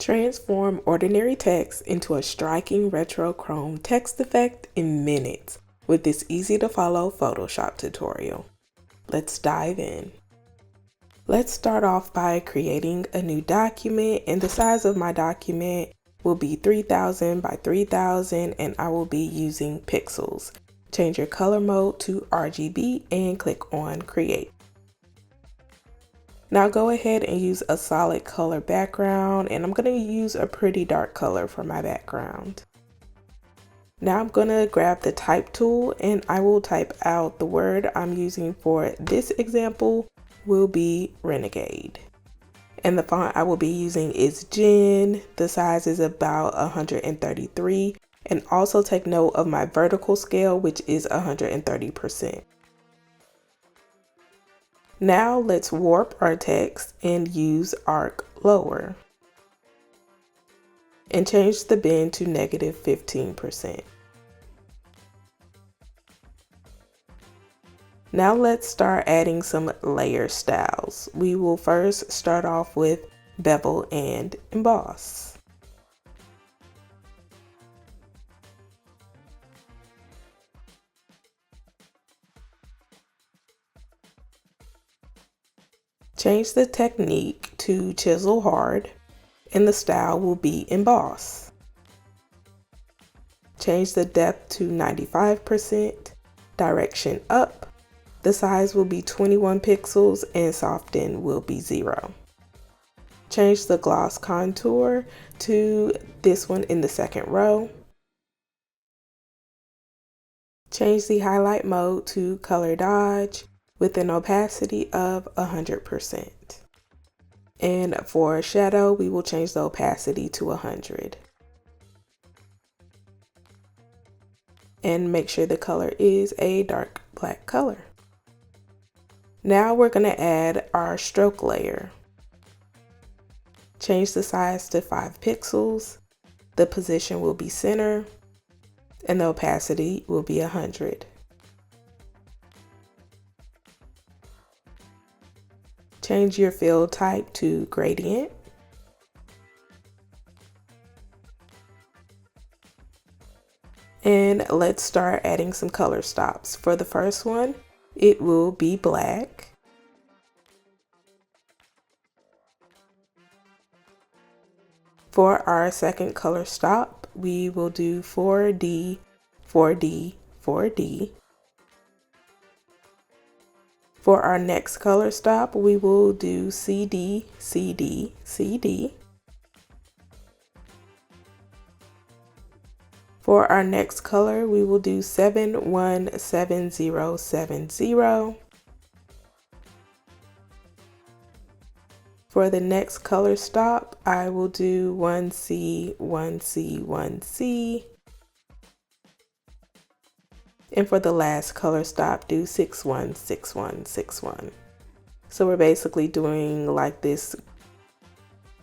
Transform ordinary text into a striking retro chrome text effect in minutes with this easy to follow Photoshop tutorial. Let's dive in. Let's start off by creating a new document, and the size of my document will be 3000 by 3000 and I will be using pixels. Change your color mode to RGB and click on Create. Now go ahead and use a solid color background, and I'm going to use a pretty dark color for my background. Now I'm going to grab the type tool and I will type out the word I'm using for this example will be Renegade. And the font I will be using is Gen. The size is about 133. And also take note of my vertical scale, which is 130%. Now let's warp our text and use arc lower. And change the bend to -15%. Now let's start adding some layer styles. We will first start off with bevel and emboss. Change the technique to chisel hard, and the style will be emboss. Change the depth to 95%, direction up. The size will be 21 pixels and soften will be 0. Change the gloss contour to this one in the second row. Change the highlight mode to color dodge with an opacity of 100%. And for shadow, we will change the opacity to 100. And make sure the color is a dark black color. Now we're going to add our stroke layer. Change the size to 5 pixels. The position will be center and the opacity will be 100. Change your fill type to gradient. And let's start adding some color stops. For the first one, it will be black. For our second color stop, we will do 4D, 4D, 4D. For our next color stop, we will do CD, CD, CD. For our next color, we will do 717070. For the next color stop, I will do 1C, 1C, 1C. And for the last color stop, do 616161. So we're basically doing like this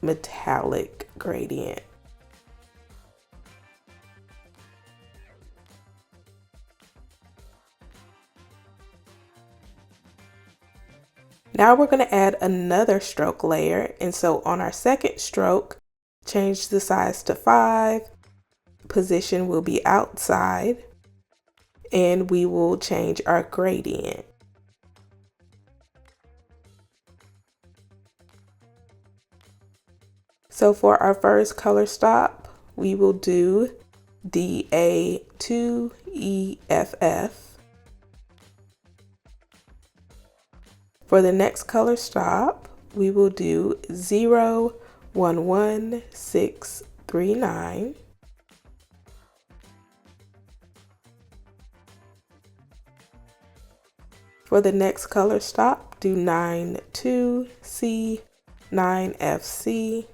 metallic gradient. Now we're going to add another stroke layer, and so on our second stroke, change the size to 5, position will be outside, and we will change our gradient. So for our first color stop, we will do DA2EFF. For the next color stop, we will do 011639. For the next color stop, do 92C, 9FC.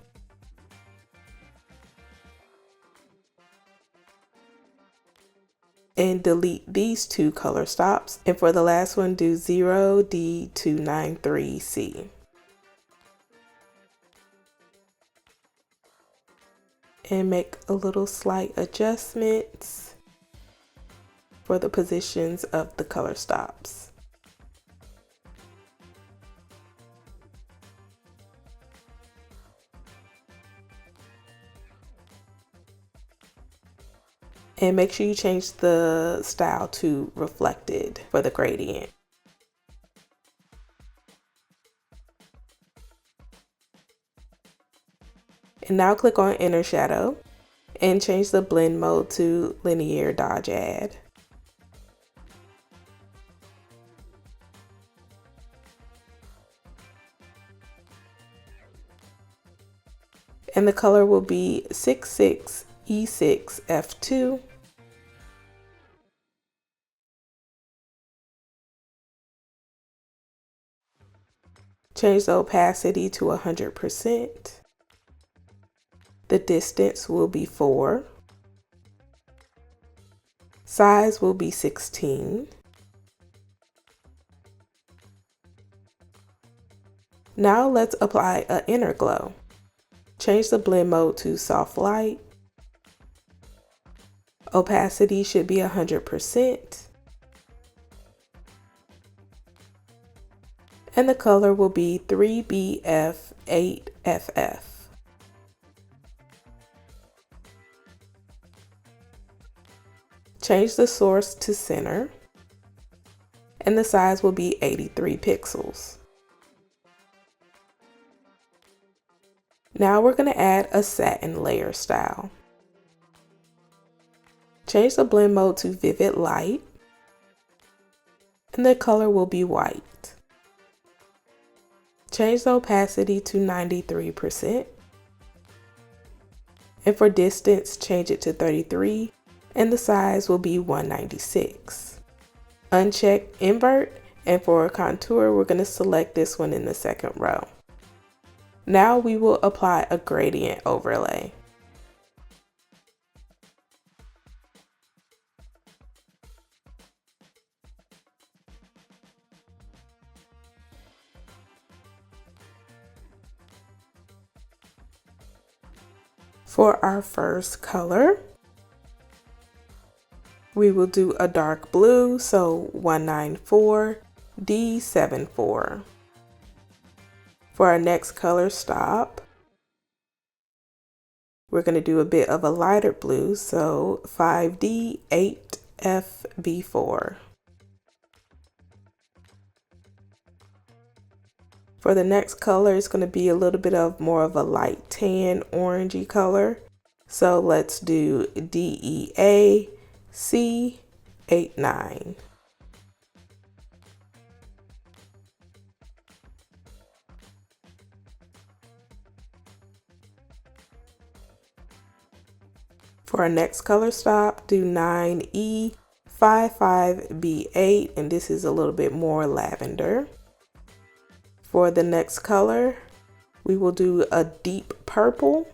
And delete these two color stops. And for the last one, do 0D293C. And make a little slight adjustments for the positions of the color stops. And make sure you change the style to reflected for the gradient. And now click on Inner Shadow and change the blend mode to Linear Dodge Add. And the color will be 66E6F2. Change the opacity to 100%. The distance will be 4. Size will be 16. Now let's apply an inner glow. Change the blend mode to soft light. Opacity should be 100%. And the color will be 3BF8FF. Change the source to center, and the size will be 83 pixels. Now we're going to add a satin layer style. Change the blend mode to vivid light, and the color will be white. Change the opacity to 93%. And for distance, change it to 33, and the size will be 196. Uncheck invert, and for a contour, we're going to select this one in the second row. Now we will apply a gradient overlay. For our first color, we will do a dark blue, so 194D74. For our next color stop, we're going to do a bit of a lighter blue, so 5D8FB4. For the next color, it's going to be a little bit of more of a light tan orangey color. So let's do DEAC89. For our next color stop, do 9E55B8, and this is a little bit more lavender. For the next color, we will do a deep purple.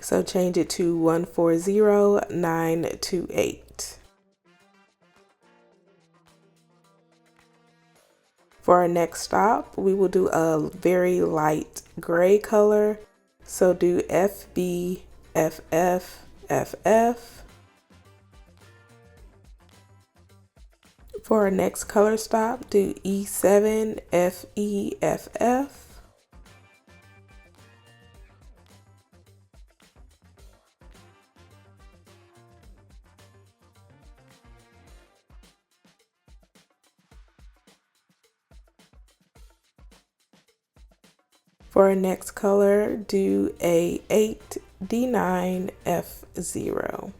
So change it to 140928. For our next stop, we will do a very light gray color. So do FBFFFF. For our next color stop, do E7FEFF. For our next color, do a 8D9F0.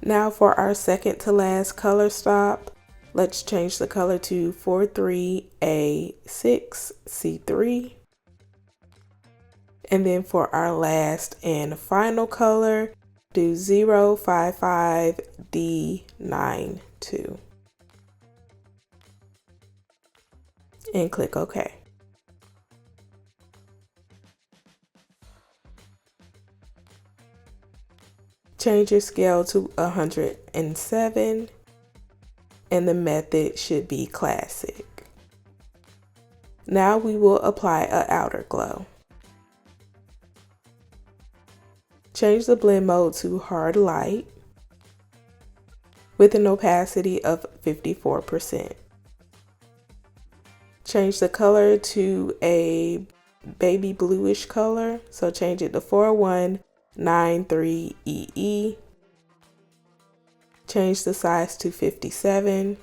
Now for our second to last color stop, let's change the color to 43A6C3. And then for our last and final color, do 055D92. And click OK. Change your scale to 107, and the method should be classic. Now we will apply an outer glow. Change the blend mode to hard light, with an opacity of 54%. Change the color to a baby bluish color, so change it to 4193EE. Change the size to 57.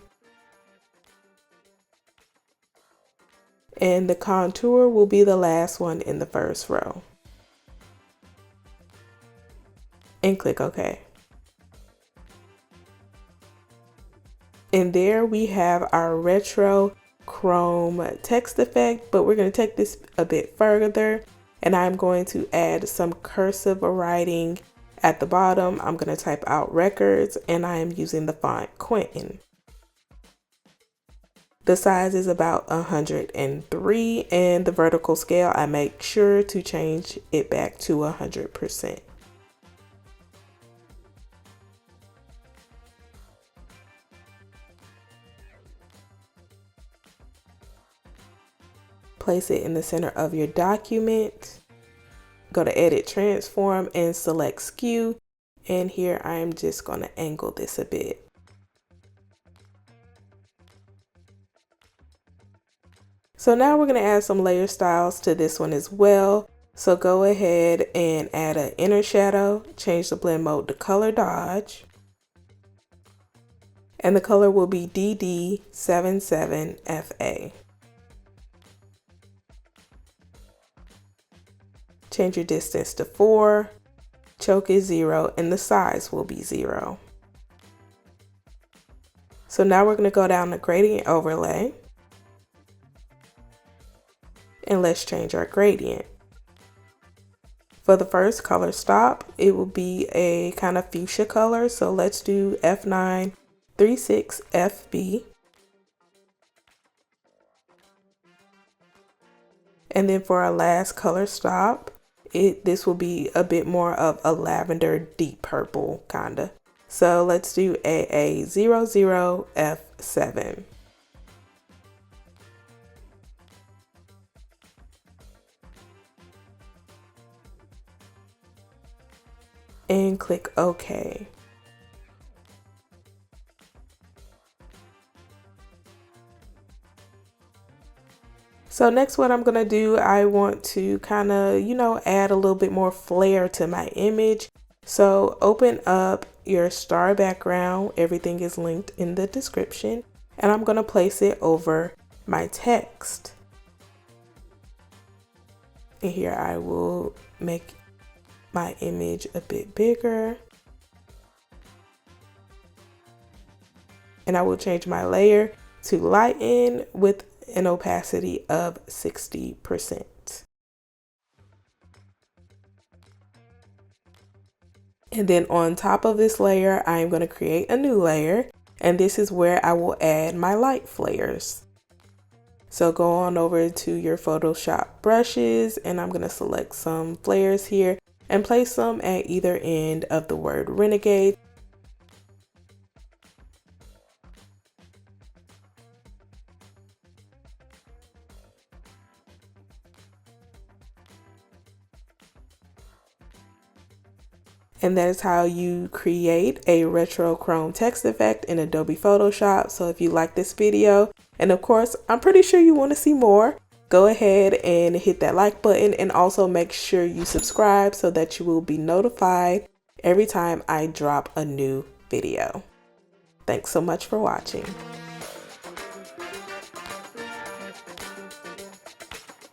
And the contour will be the last one in the first row. And click OK. And there we have our retro chrome text effect, but we're going to take this a bit further, and I'm going to add some cursive writing at the bottom. I'm going to type out records, and I am using the font Quentin. The size is about 103, and the vertical scale, I make sure to change it back to 100%. Place it in the center of your document. Go to Edit Transform and select Skew. And here I am just going to angle this a bit. So now we're going to add some layer styles to this one as well. So go ahead and add an inner shadow, change the blend mode to color dodge. And the color will be DD77FA. Change your distance to 4, choke is 0, and the size will be 0. So now we're going to go down to gradient overlay. And let's change our gradient. For the first color stop, it will be a kind of fuchsia color. So let's do F936FB. And then for our last color stop, this will be a bit more of a lavender deep purple kinda. So let's do AA00F7. And click OK. So next, what I'm going to do, I want to kind of, add a little bit more flair to my image. So open up your star background. Everything is linked in the description. And I'm going to place it over my text. And here I will make my image a bit bigger. And I will change my layer to lighten with an opacity of 60%. And then on top of this layer, I am going to create a new layer, and this is where I will add my light flares. So go on over to your Photoshop brushes, and I'm going to select some flares here and place them at either end of the word renegade. And that is how you create a retro chrome text effect in Adobe Photoshop. So if you like this video, and of course, I'm pretty sure you want to see more, go ahead and hit that like button, and also make sure you subscribe so that you will be notified every time I drop a new video. Thanks so much for watching.